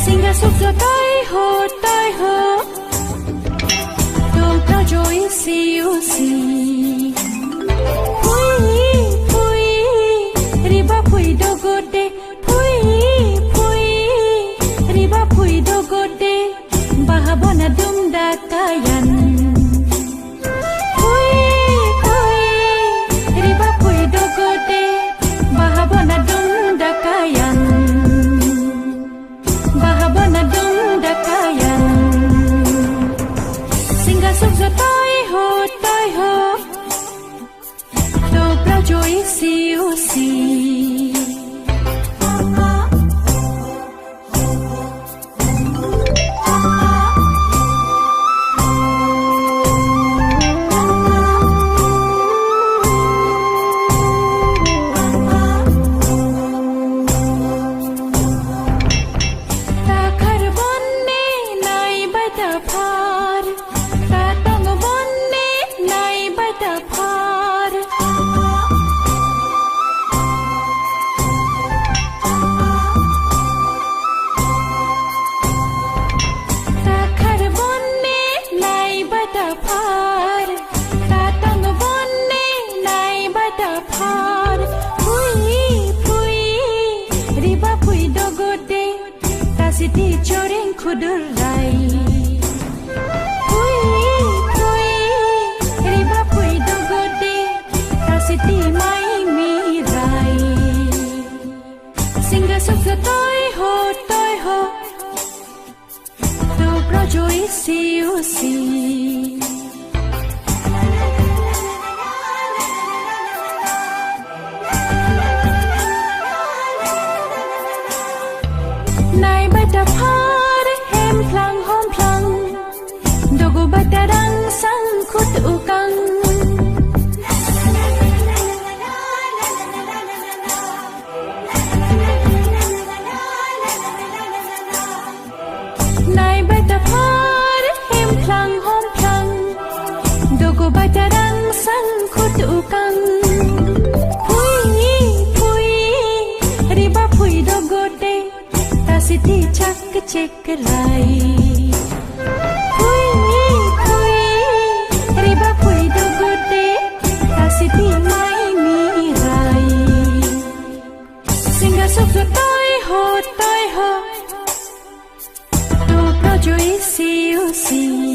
Singa suk zo tai ho do pra jo si pui riba pui do gode pui riba pui do gode bahabona dum da kayan pui riba pui do gode bahabona dum da kayan bahabona dum da kayan singa suk zo tai ho do pra jo si Siti coreng kudurai pui riba pui dogode kasiti mai mirai singa suk toi ho do pro joy si nai bata phar hem phlang hom phlang dogo bata rang sang khut ukang nai bata phar hem phlang hom phlang dogo bata rang sang khut ukang riba pui dogo de Siti chak cek rai pui riba pui do gode siti mai mirai singa suk zo toi ho do pro jo si